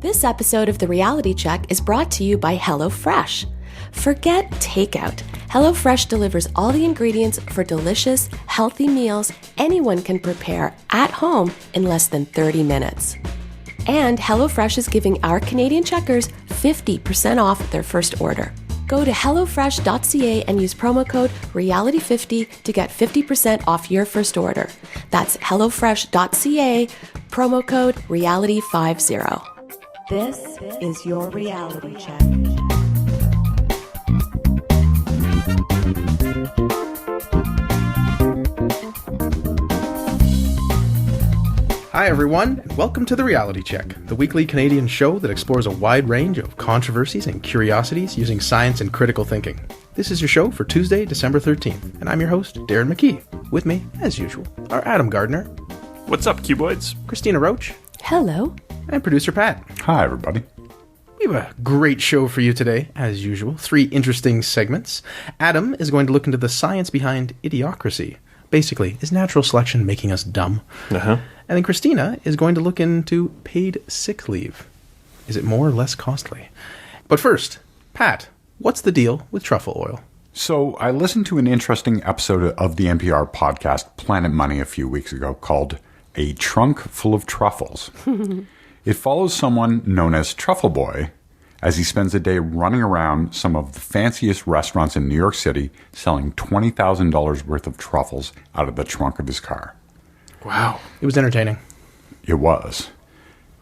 This episode of The Reality Check is brought to you by HelloFresh. Forget takeout. HelloFresh delivers all the ingredients for delicious, healthy meals anyone can prepare at home in less than 30 minutes. And HelloFresh is giving our Canadian checkers 50% off their first order. Go to hellofresh.ca and use promo code REALITY50 to get 50% off your first order. That's hellofresh.ca, promo code REALITY50. This is your reality check. Hi everyone, and welcome to The Reality Check, the weekly Canadian show that explores a wide range of controversies and curiosities using science and critical thinking. This is your show for Tuesday, December 13th, and I'm your host, Darren McKee. With me, as usual, are Adam Gardner. What's up, Cuboids? Christina Roach. Hello. And producer Pat. Hi, everybody. We have a great show for you today, as usual. 3 interesting segments. Adam is going to look into the science behind idiocracy. Basically, is natural selection making us dumb? Uh-huh. And then Christina is going to look into paid sick leave. Is it more or less costly? But first, Pat, what's the deal with truffle oil? So I listened to an interesting episode of the NPR podcast Planet Money a few weeks ago called A Trunk Full of Truffles. It follows someone known as Truffle Boy as he spends a day running around some of the fanciest restaurants in New York City selling $20,000 worth of truffles out of the trunk of his car. Wow. It was entertaining. It was.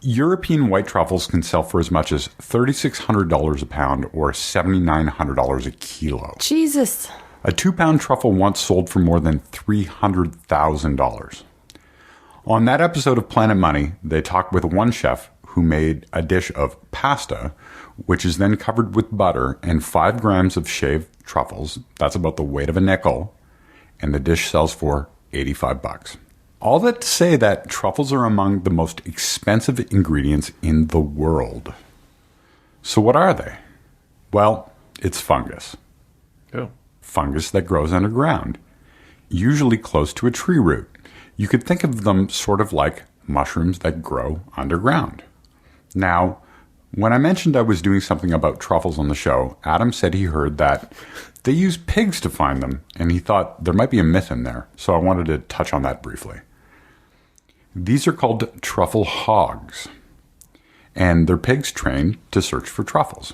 European white truffles can sell for as much as $3,600 a pound or $7,900 a kilo. Jesus. A 2-pound truffle once sold for more than $300,000. On that episode of Planet Money, they talked with one chef who made a dish of pasta, which is then covered with butter and 5 grams of shaved truffles. That's about the weight of a nickel. And the dish sells for $85. All that to say that truffles are among the most expensive ingredients in the world. So what are they? Well, it's fungus. Oh. Fungus that grows underground, usually close to a tree root. You could think of them sort of like mushrooms that grow underground. Now, when I mentioned I was doing something about truffles on the show, Adam said he heard that they use pigs to find them, and he thought there might be a myth in there, so I wanted to touch on that briefly. These are called truffle hogs, and they're pigs trained to search for truffles.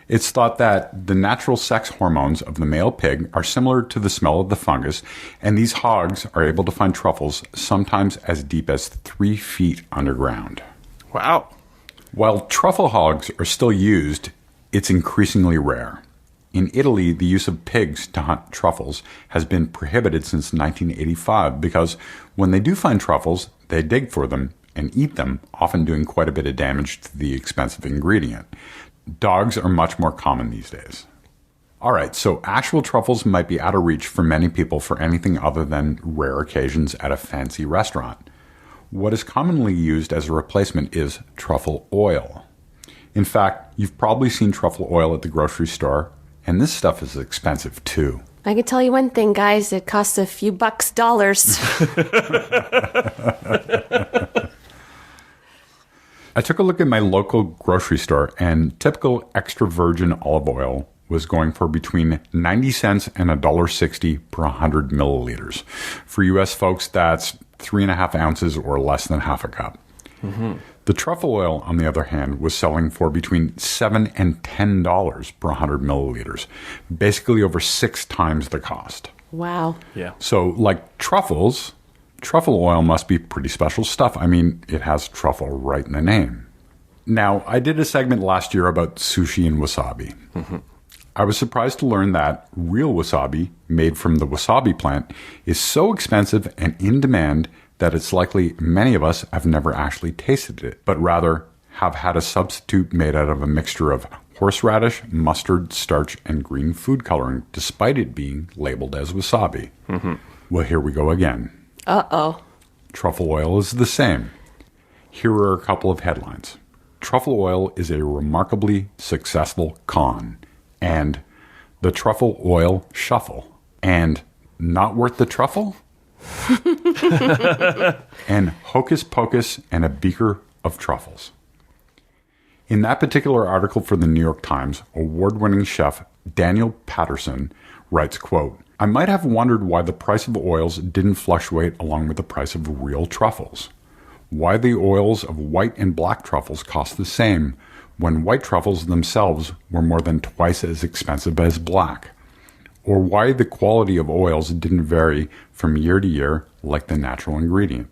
It's thought that the natural sex hormones of the male pig are similar to the smell of the fungus, and these hogs are able to find truffles sometimes as deep as 3 feet underground. Wow. While truffle hogs are still used, it's increasingly rare. In Italy, the use of pigs to hunt truffles has been prohibited since 1985 because when they do find truffles, they dig for them and eat them, often doing quite a bit of damage to the expensive ingredient. Dogs are much more common these days. All right, so actual truffles might be out of reach for many people for anything other than rare occasions at a fancy restaurant. What is commonly used as a replacement is truffle oil. In fact, you've probably seen truffle oil at the grocery store, and this stuff is expensive too. I can tell you one thing, guys. It costs a few dollars. I took a look at my local grocery store, and typical extra virgin olive oil was going for between 90 cents and $1.60 per 100 milliliters. For U.S. folks, that's 3.5 ounces or less than half a cup. Mm-hmm. The truffle oil, on the other hand, was selling for between $7 and $10 per 100 milliliters, basically over 6 times the cost. Wow. Yeah. So, like truffles, truffle oil must be pretty special stuff. I mean, it has truffle right in the name. Now, I did a segment last year about sushi and wasabi. Mm-hmm. I was surprised to learn that real wasabi, made from the wasabi plant, is so expensive and in demand that it's likely many of us have never actually tasted it, but rather have had a substitute made out of a mixture of horseradish, mustard, starch, and green food coloring, despite it being labeled as wasabi. Mm-hmm. Well, here we go again. Uh-oh. Truffle oil is the same. Here are a couple of headlines. Truffle oil is a remarkably successful con. And the truffle oil shuffle. And not worth the truffle? And hocus pocus and a beaker of truffles. In that particular article for the New York Times, award-winning chef Daniel Patterson writes, quote, "I might have wondered why the price of oils didn't fluctuate along with the price of real truffles. Why the oils of white and black truffles cost the same when white truffles themselves were more than twice as expensive as black. Or why the quality of oils didn't vary from year to year like the natural ingredient.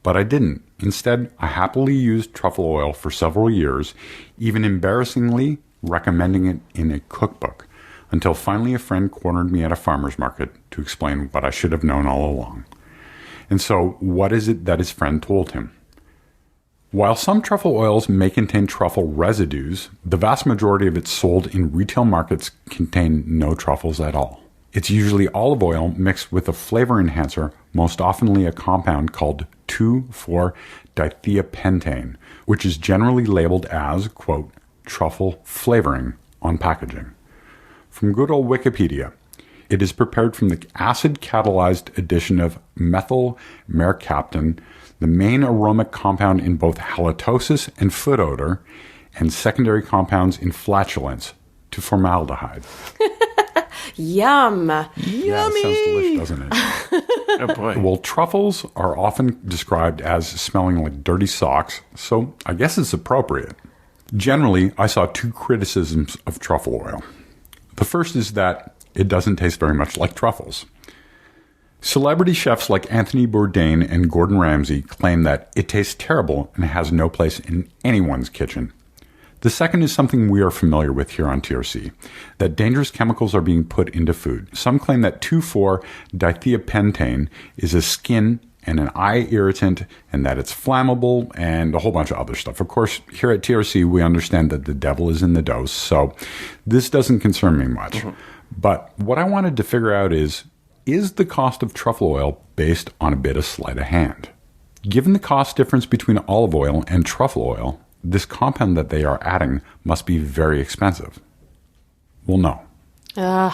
But I didn't. Instead, I happily used truffle oil for several years, even embarrassingly recommending it in a cookbook, until finally a friend cornered me at a farmer's market to explain what I should have known all along." And so, what is it that his friend told him? While some truffle oils may contain truffle residues, the vast majority of it sold in retail markets contain no truffles at all. It's usually olive oil mixed with a flavor enhancer, most oftenly a compound called 2,4-dithiapentane, which is generally labeled as, quote, truffle flavoring on packaging. From good old Wikipedia, it is prepared from the acid-catalyzed addition of methyl mercaptan, the main aromatic compound in both halitosis and foot odor, and secondary compounds in flatulence, to formaldehyde. Yum. Yeah, it sounds delicious, doesn't it? Oh, boy. Well, truffles are often described as smelling like dirty socks, so I guess it's appropriate. Generally, I saw two criticisms of truffle oil. The first is that it doesn't taste very much like truffles. Celebrity chefs like Anthony Bourdain and Gordon Ramsay claim that it tastes terrible and has no place in anyone's kitchen. The second is something we are familiar with here on TRC, that dangerous chemicals are being put into food. Some claim that 2,4-dithiapentane is a skin and an eye irritant, and that it's flammable, and a whole bunch of other stuff. Of course, here at TRC, we understand that the devil is in the dose, so this doesn't concern me much. Mm-hmm. But what I wanted to figure out is the cost of truffle oil based on a bit of sleight of hand? Given the cost difference between olive oil and truffle oil, this compound that they are adding must be very expensive. Well, no. Ugh.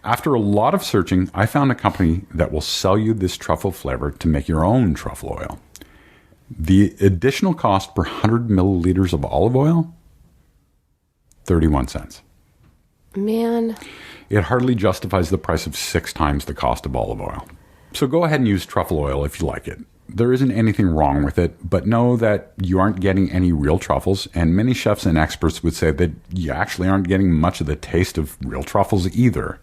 After a lot of searching, I found a company that will sell you this truffle flavor to make your own truffle oil. The additional cost per 100 milliliters of olive oil? 31 cents. Man. It hardly justifies the price of 6 times the cost of olive oil. So go ahead and use truffle oil if you like it. There isn't anything wrong with it, but know that you aren't getting any real truffles, and many chefs and experts would say that you actually aren't getting much of the taste of real truffles either.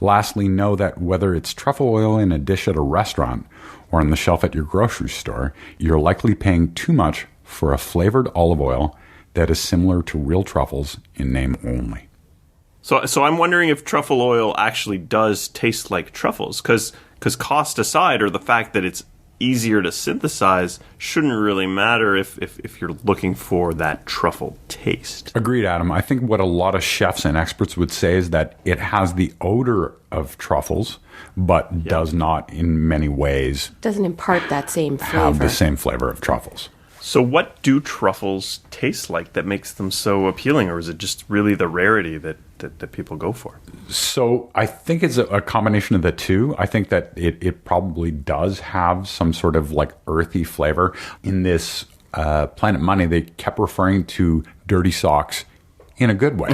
Lastly, know that whether it's truffle oil in a dish at a restaurant or on the shelf at your grocery store, you're likely paying too much for a flavored olive oil that is similar to real truffles in name only. So I'm wondering if truffle oil actually does taste like truffles, because cost aside, or the fact that it's easier to synthesize shouldn't really matter if you're looking for that truffle taste. Agreed, Adam. I think what a lot of chefs and experts would say is that it has the odor of truffles, but does not in many ways Doesn't impart that same flavor. have the same flavor of truffles. So what do truffles taste like that makes them so appealing, or is it just really the rarity that people go for? So I think it's a combination of the two. I think that it probably does have some sort of like earthy flavor. In this Planet Money, they kept referring to dirty socks in a good way.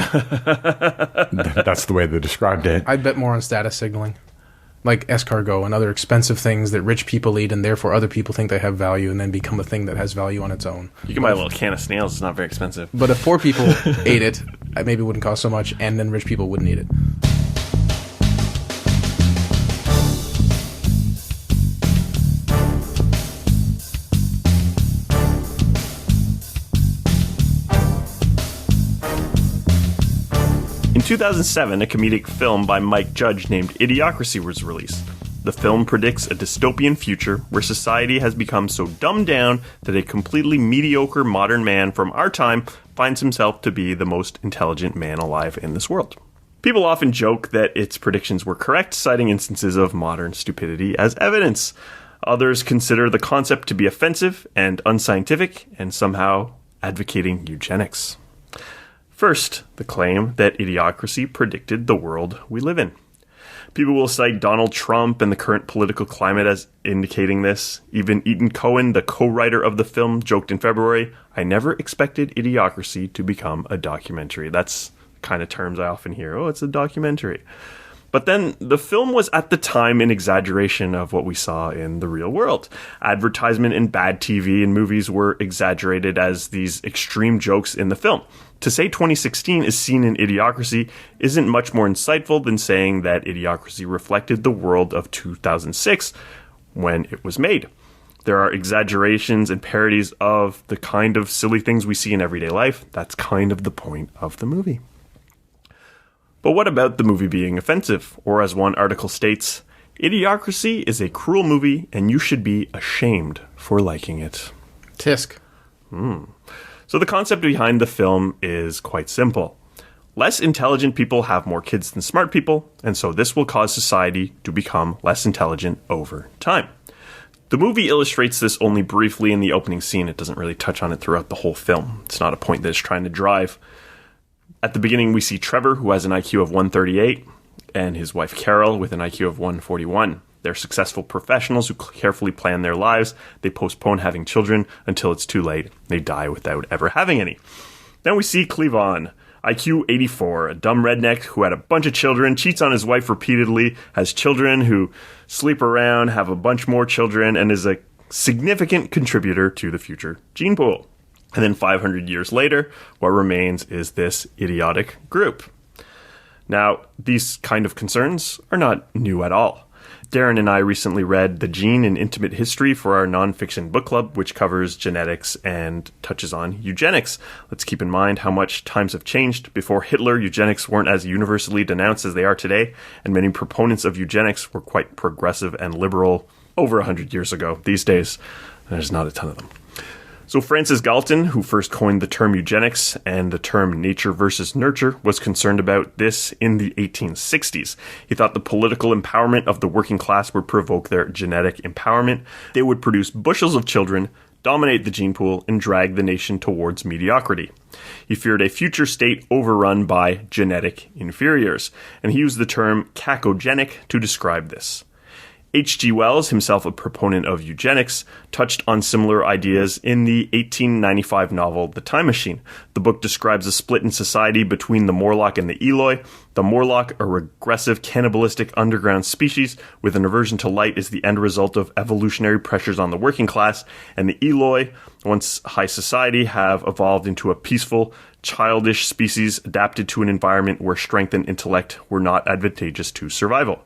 That's the way they described it. I'd bet more on status signaling, like escargot and other expensive things that rich people eat and therefore other people think they have value and then become a thing that has value on its own. You can buy a little can of snails. It's not very expensive. But if poor people ate it, it maybe wouldn't cost so much, and then rich people wouldn't eat it. In 2007, a comedic film by Mike Judge named Idiocracy was released. The film predicts a dystopian future where society has become so dumbed down that a completely mediocre modern man from our time finds himself to be the most intelligent man alive in this world. People often joke that its predictions were correct, citing instances of modern stupidity as evidence. Others consider the concept to be offensive and unscientific, and somehow advocating eugenics. First, the claim that Idiocracy predicted the world we live in. People will cite Donald Trump and the current political climate as indicating this. Even Ethan Cohen, the co-writer of the film, joked in February, "I never expected Idiocracy to become a documentary." That's the kind of terms I often hear. Oh, it's a documentary. But then the film was at the time an exaggeration of what we saw in the real world. Advertisement and bad TV and movies were exaggerated as these extreme jokes in the film. To say 2016 is seen in Idiocracy isn't much more insightful than saying that Idiocracy reflected the world of 2006 when it was made. There are exaggerations and parodies of the kind of silly things we see in everyday life. That's kind of the point of the movie. But what about the movie being offensive? Or as one article states, Idiocracy is a cruel movie and you should be ashamed for liking it. Tisk. So the concept behind the film is quite simple. Less intelligent people have more kids than smart people, and so this will cause society to become less intelligent over time. The movie illustrates this only briefly in the opening scene. It doesn't really touch on it throughout the whole film. It's not a point that it's trying to drive. At the beginning, we see Trevor, who has an IQ of 138, and his wife Carol with an IQ of 141. They're successful professionals who carefully plan their lives. They postpone having children until it's too late. They die without ever having any. Then we see Cleavon, IQ 84, a dumb redneck who had a bunch of children, cheats on his wife repeatedly, has children who sleep around, have a bunch more children, and is a significant contributor to the future gene pool. And then 500 years later, what remains is this idiotic group. Now, these kind of concerns are not new at all. Darren and I recently read The Gene and Intimate History for our nonfiction book club, which covers genetics and touches on eugenics. Let's keep in mind how much times have changed. Before Hitler, eugenics weren't as universally denounced as they are today, and many proponents of eugenics were quite progressive and liberal over 100 years ago. These days, there's not a ton of them. So Francis Galton, who first coined the term eugenics and the term nature versus nurture, was concerned about this in the 1860s. He thought the political empowerment of the working class would provoke their genetic empowerment. They would produce bushels of children, dominate the gene pool, and drag the nation towards mediocrity. He feared a future state overrun by genetic inferiors, and he used the term cacogenic to describe this. H.G. Wells, himself a proponent of eugenics, touched on similar ideas in the 1895 novel The Time Machine. The book describes a split in society between the Morlock and the Eloi. The Morlock, a regressive cannibalistic underground species with an aversion to light, is the end result of evolutionary pressures on the working class, and the Eloi, once high society, have evolved into a peaceful, childish species adapted to an environment where strength and intellect were not advantageous to survival.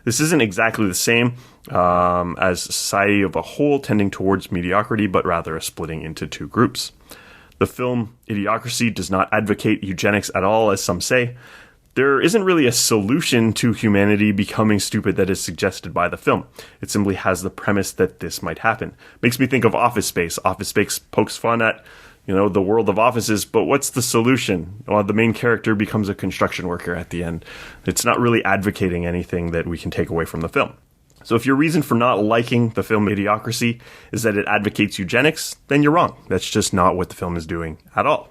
This isn't exactly the same as society of a whole tending towards mediocrity, but rather a splitting into two groups. The film Idiocracy does not advocate eugenics at all, as some say. There isn't really a solution to humanity becoming stupid that is suggested by the film. It simply has the premise that this might happen. Makes me think of Office Space. Office Space pokes fun at the world of offices, but what's the solution? Well, the main character becomes a construction worker at the end. It's not really advocating anything that we can take away from the film. So if your reason for not liking the film Idiocracy is that it advocates eugenics, then you're wrong. That's just not what the film is doing at all.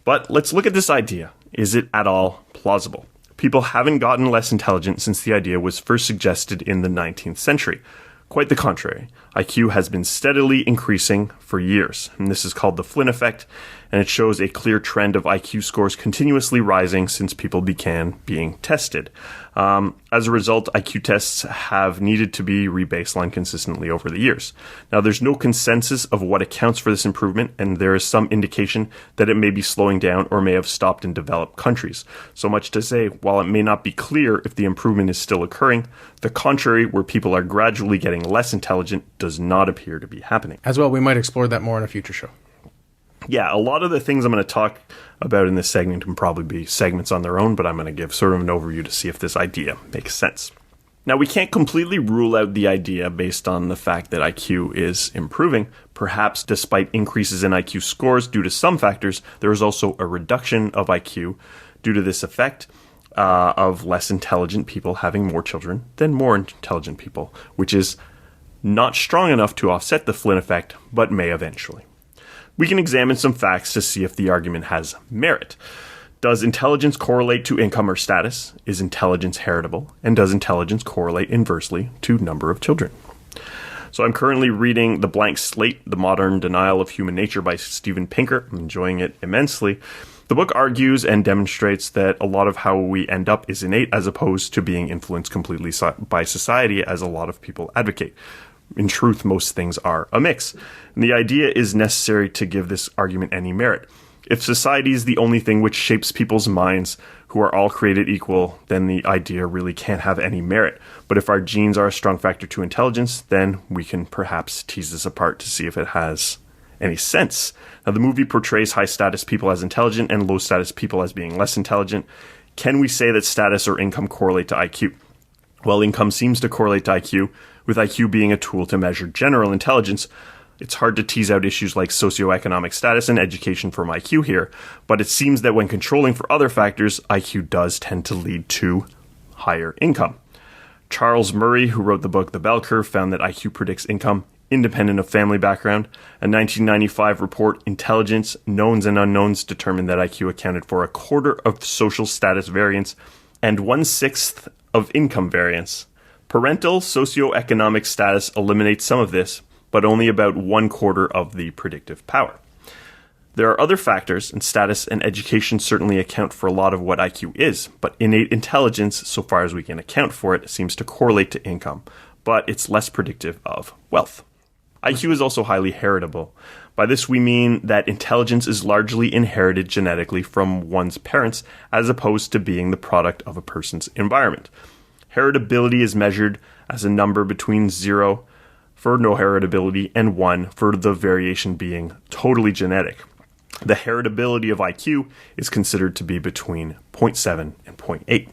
But let's look at this idea. Is it at all plausible? People haven't gotten less intelligent since the idea was first suggested in the 19th century. Quite the contrary. IQ has been steadily increasing for years, and this is called the Flynn effect, and it shows a clear trend of IQ scores continuously rising since people began being tested. As a result, IQ tests have needed to be rebaselined consistently over the years. Now, there's no consensus of what accounts for this improvement, and there is some indication that it may be slowing down or may have stopped in developed countries. So much to say, while it may not be clear if the improvement is still occurring, the contrary, where people are gradually getting less intelligent, does not appear to be happening. As well, we might explore that more in a future show. Yeah, a lot of the things I'm going to talk about in this segment can probably be segments on their own, but I'm going to give sort of an overview to see if this idea makes sense. Now, we can't completely rule out the idea based on the fact that IQ is improving. Perhaps despite increases in IQ scores due to some factors, there is also a reduction of IQ due to this effect of less intelligent people having more children than more intelligent people, which is not strong enough to offset the Flynn effect, but may eventually. We can examine some facts to see if the argument has merit. Does intelligence correlate to income or status? Is intelligence heritable? And does intelligence correlate inversely to number of children? So I'm currently reading The Blank Slate, The Modern Denial of Human Nature by Steven Pinker. I'm enjoying it immensely. The book argues and demonstrates that a lot of how we end up is innate as opposed to being influenced completely by society, as a lot of people advocate. In truth, most things are a mix. And the idea is necessary to give this argument any merit. If society is the only thing which shapes people's minds, who are all created equal, then the idea really can't have any merit. But if our genes are a strong factor to intelligence, then we can perhaps tease this apart to see if it has any sense. Now, the movie portrays high-status people as intelligent and low-status people as being less intelligent. Can we say that status or income correlate to IQ? Well, income seems to correlate to IQ, with IQ being a tool to measure general intelligence. It's hard to tease out issues like socioeconomic status and education from IQ here, but it seems that when controlling for other factors, IQ does tend to lead to higher income. Charles Murray, who wrote the book The Bell Curve, found that IQ predicts income independent of family background. A 1995 report, Intelligence, Knowns and Unknowns, determined that IQ accounted for a quarter of social status variance and 1/6 of income variance. Parental socioeconomic status eliminates some of this, but only about 1/4 of the predictive power. There are other factors, and status and education certainly account for a lot of what IQ is, but innate intelligence, so far as we can account for it, seems to correlate to income, but it's less predictive of wealth. IQ is also highly heritable. By this we mean that intelligence is largely inherited genetically from one's parents, as opposed to being the product of a person's environment. Heritability is measured as a number between 0 for no heritability and 1 for the variation being totally genetic. The heritability of IQ is considered to be between 0.7 and 0.8.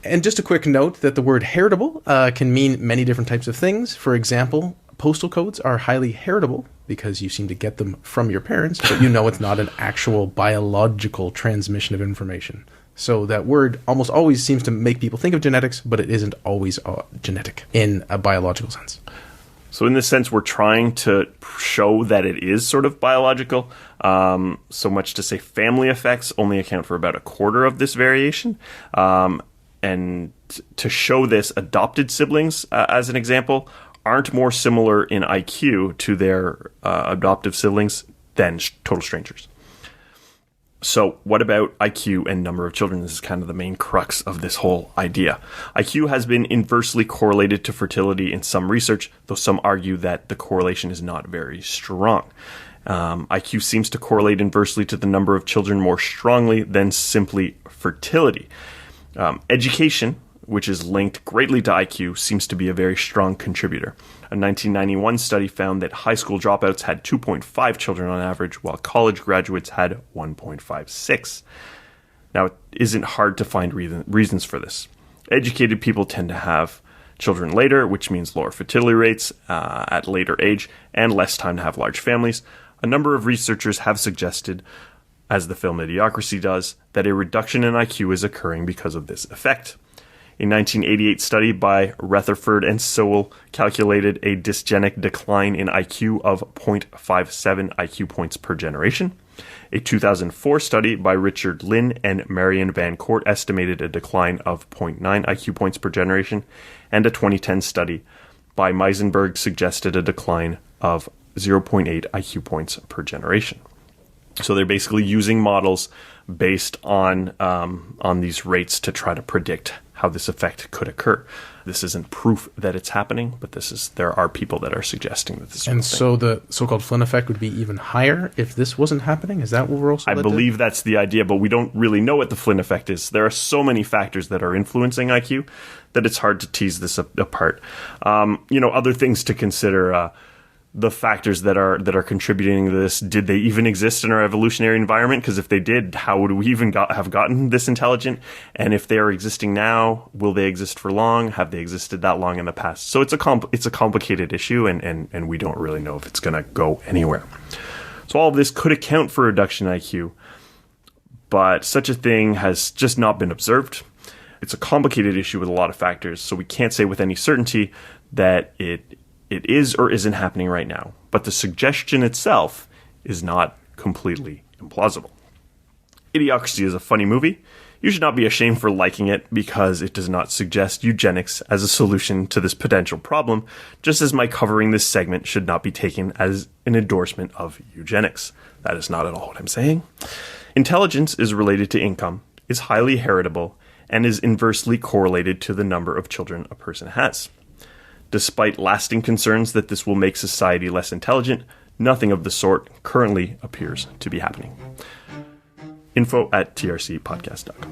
And just a quick note that the word heritable can mean many different types of things. For example, postal codes are highly heritable because you seem to get them from your parents, but you know it's not an actual biological transmission of information. So that word almost always seems to make people think of genetics, but it isn't always genetic in a biological sense. So in this sense, we're trying to show that it is sort of biological. So much to say family effects only account for about 1/4 of this variation. And to show this, adopted siblings, as an example, aren't more similar in IQ to their adoptive siblings than total strangers. So what about IQ and number of children? This is kind of the main crux of this whole idea. IQ has been inversely correlated to fertility in some research, though some argue that the correlation is not very strong. IQ seems to correlate inversely to the number of children more strongly than simply fertility. Education, which is linked greatly to IQ, seems to be a very strong contributor. A 1991 study found that high school dropouts had 2.5 children on average, while college graduates had 1.56. Now, it isn't hard to find reasons for this. Educated people tend to have children later, which means lower fertility rates at later age and less time to have large families. A number of researchers have suggested, as the film Idiocracy does, that a reduction in IQ is occurring because of this effect. A 1988 study by Rutherford and Sewell calculated a dysgenic decline in IQ of 0.57 IQ points per generation. A 2004 study by Richard Lynn and Marion Van Coort estimated a decline of 0.9 IQ points per generation, and a 2010 study by Meisenberg suggested a decline of 0.8 IQ points per generation. So they're basically using models based on these rates to try to predict how this effect could occur. This isn't proof that it's happening, but there are people that are suggesting that this is. And so the so-called Flynn effect would be even higher if this wasn't happening? Is that what we're also I believe that's the idea, but we don't really know what the Flynn effect is. There are so many factors that are influencing IQ that it's hard to tease this apart. Other things to consider. The factors that are contributing to this, did they even exist in our evolutionary environment? Because if they did, how would we even have gotten this intelligent? And if they are existing now, will they exist for long? Have they existed that long in the past? So it's a complicated issue, and we don't really know if it's going to go anywhere. So all of this could account for a reduction in IQ, but such a thing has just not been observed. It's a complicated issue with a lot of factors, so we can't say with any certainty that it is or isn't happening right now. But the suggestion itself is not completely implausible. Idiocracy is a funny movie, you should not be ashamed for liking it because it does not suggest eugenics as a solution to this potential problem, just as my covering this segment should not be taken as an endorsement of eugenics. That is not at all what I'm saying. Intelligence is related to income, is highly heritable, and is inversely correlated to the number of children a person has. Despite lasting concerns that this will make society less intelligent, nothing of the sort currently appears to be happening. Info at trcpodcast.com.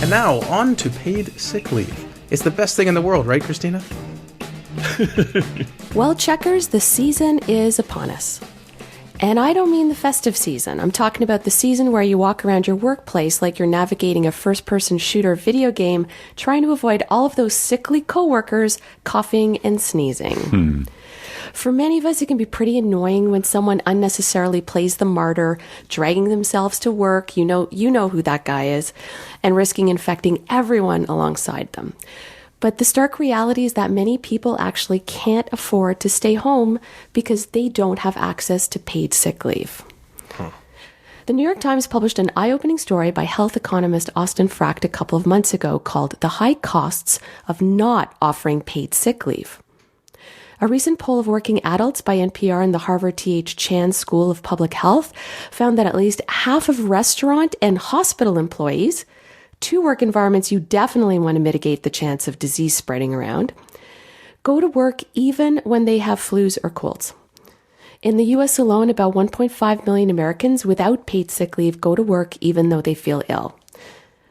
And now, on to paid sick leave. It's the best thing in the world, right, Cristina? Well, checkers, the season is upon us. And I don't mean the festive season. I'm talking about the season where you walk around your workplace like you're navigating a first-person shooter video game, trying to avoid all of those sickly coworkers coughing and sneezing. For many of us, it can be pretty annoying when someone unnecessarily plays the martyr, dragging themselves to work, you know who that guy is, and risking infecting everyone alongside them. But the stark reality is that many people actually can't afford to stay home because they don't have access to paid sick leave. The New York Times published an eye-opening story by health economist Austin Fracht a couple of months ago called "The High Costs of Not Offering Paid Sick Leave." A recent poll of working adults by NPR and the Harvard T.H. Chan School of Public Health found that at least half of restaurant and hospital employees, two work environments you definitely want to mitigate the chance of disease spreading around, go to work even when they have flus or colds. In the U.S. alone, about 1.5 million Americans without paid sick leave go to work even though they feel ill.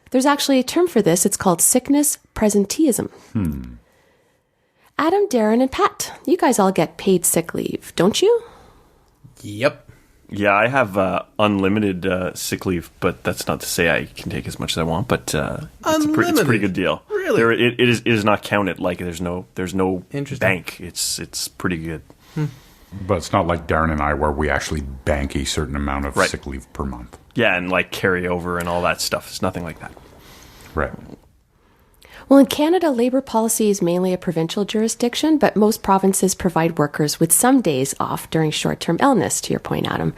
There's actually a term for this. It's called sickness presenteeism. Adam, Darren, and Pat, you guys all get paid sick leave, don't you? Yep. Yeah, I have unlimited sick leave, but that's not to say I can take as much as I want. But it's a pretty good deal. Really, it is not counted. Like there's no bank. It's pretty good. But it's not like Darren and I where we actually bank a certain amount of sick leave per month. Yeah, and like carry over and all that stuff. It's nothing like that. Right. Well, in Canada, labour policy is mainly a provincial jurisdiction, but most provinces provide workers with some days off during short-term illness, to your point, Adam.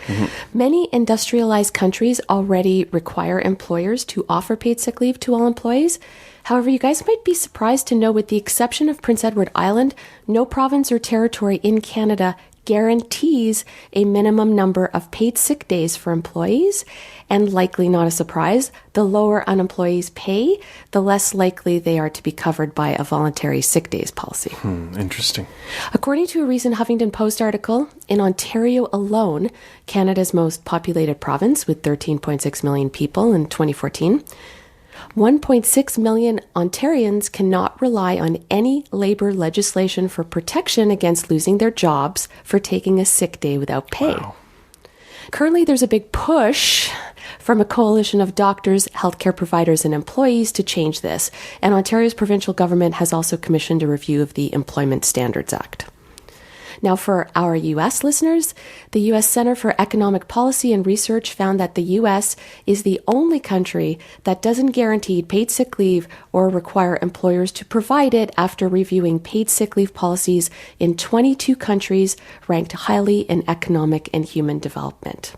Many industrialized countries already require employers to offer paid sick leave to all employees. However, you guys might be surprised to know, with the exception of Prince Edward Island, no province or territory in Canada guarantees a minimum number of paid sick days for employees, and likely not a surprise, the lower an employee's pay, the less likely they are to be covered by a voluntary sick days policy. Interesting. According According to a recent Huffington Post article, in Ontario alone, Canada's most populated province with 13.6 million people in 2014, 1.6 million Ontarians cannot rely on any labor legislation for protection against losing their jobs for taking a sick day without pay. Wow. Currently, there's a big push from a coalition of doctors, healthcare providers, and employees to change this. And Ontario's provincial government has also commissioned a review of the Employment Standards Act. Now, for our U.S. listeners, the U.S. Center for Economic Policy and Research found that the U.S. is the only country that doesn't guarantee paid sick leave or require employers to provide it after reviewing paid sick leave policies in 22 countries ranked highly in economic and human development.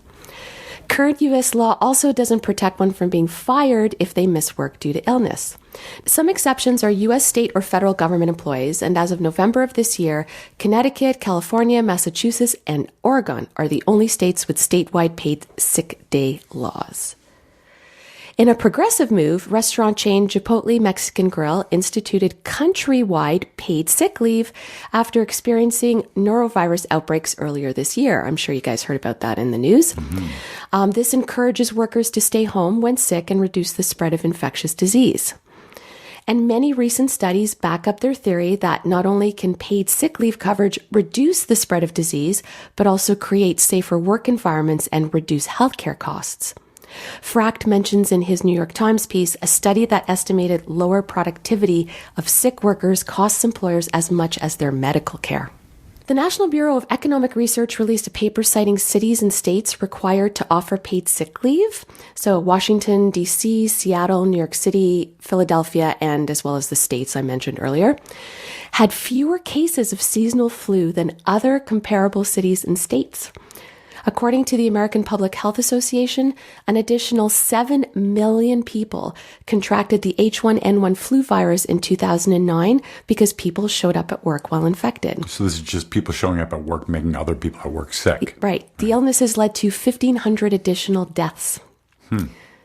Current U.S. law also doesn't protect one from being fired if they miss work due to illness. Some exceptions are U.S. state or federal government employees, and as of November of this year, Connecticut, California, Massachusetts, and Oregon are the only states with statewide paid sick day laws. In a progressive move, restaurant chain Chipotle Mexican Grill instituted countrywide paid sick leave after experiencing norovirus outbreaks earlier this year. I'm sure you guys heard about that in the news. This encourages workers to stay home when sick and reduce the spread of infectious disease. And many recent studies back up their theory that not only can paid sick leave coverage reduce the spread of disease, but also create safer work environments and reduce healthcare costs. Fracht mentions in his New York Times piece a study that estimated lower productivity of sick workers costs employers as much as their medical care. The National Bureau of Economic Research released a paper citing cities and states required to offer paid sick leave. So Washington, D.C., Seattle, New York City, Philadelphia, and as well as the states I mentioned earlier, had fewer cases of seasonal flu than other comparable cities and states. According to the American Public Health Association, an additional 7 million people contracted the H1N1 flu virus in 2009 because people showed up at work while infected. So this is just people showing up at work, making other people at work sick. Right. The illness has led to 1,500 additional deaths.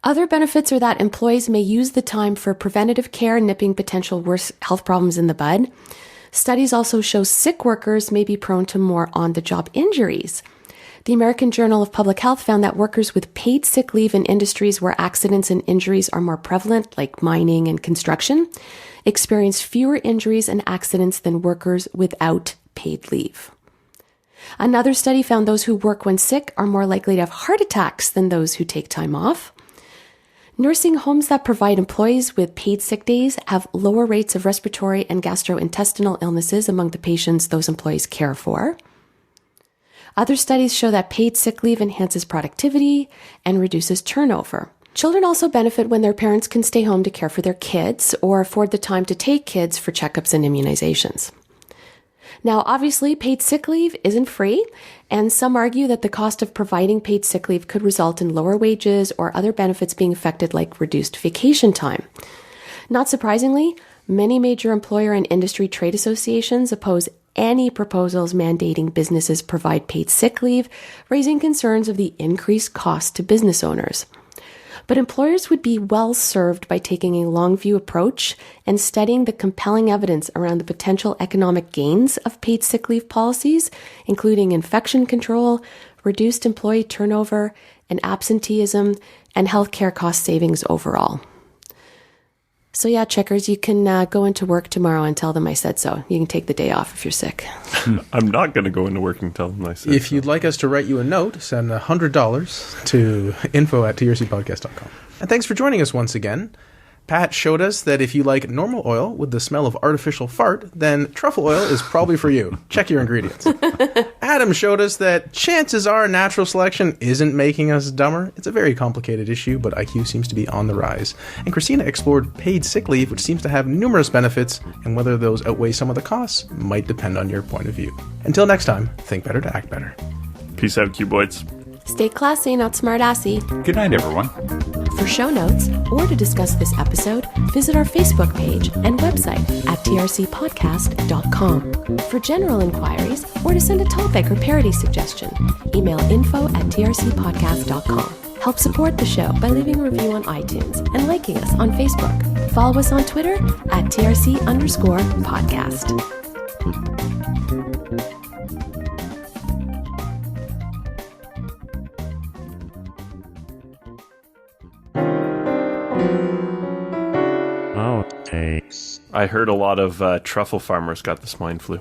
Other benefits are that employees may use the time for preventative care, nipping potential worse health problems in the bud. Studies also show sick workers may be prone to more on-the-job injuries. The American Journal of Public Health found that workers with paid sick leave in industries where accidents and injuries are more prevalent, like mining and construction, experienced fewer injuries and accidents than workers without paid leave. Another study found those who work when sick are more likely to have heart attacks than those who take time off. Nursing homes that provide employees with paid sick days have lower rates of respiratory and gastrointestinal illnesses among the patients those employees care for. Other studies show that paid sick leave enhances productivity and reduces turnover. Children also benefit when their parents can stay home to care for their kids or afford the time to take kids for checkups and immunizations. Now, obviously, paid sick leave isn't free, and some argue that the cost of providing paid sick leave could result in lower wages or other benefits being affected, like reduced vacation time. Not surprisingly, many major employer and industry trade associations oppose any proposals mandating businesses provide paid sick leave, raising concerns of the increased cost to business owners. But employers would be well served by taking a long view approach and studying the compelling evidence around the potential economic gains of paid sick leave policies, including infection control, reduced employee turnover, and absenteeism, and healthcare cost savings overall. So yeah, checkers, you can go into work tomorrow and tell them I said so. You can take the day off if you're sick. I'm not going to go into work and tell them I said If you'd like us to write you a note, send $100 to info@trcpodcast.com. And thanks for joining us once again. Pat showed us that if you like normal oil with the smell of artificial fart, then truffle oil is probably for you. Check your ingredients. Adam showed us that chances are natural selection isn't making us dumber. It's a very complicated issue, but IQ seems to be on the rise. And Cristina explored paid sick leave, which seems to have numerous benefits, and whether those outweigh some of the costs might depend on your point of view. Until next time, think better to act better. Peace out, cuboids. Stay classy, not smart-assy. Good night, everyone. For show notes or to discuss this episode, visit our Facebook page and website at trcpodcast.com. For general inquiries or to send a topic or parody suggestion, email info@trcpodcast.com. Help support the show by leaving a review on iTunes and liking us on Facebook. Follow us on Twitter at @TRC_podcast. I heard a lot of truffle farmers got the swine flu.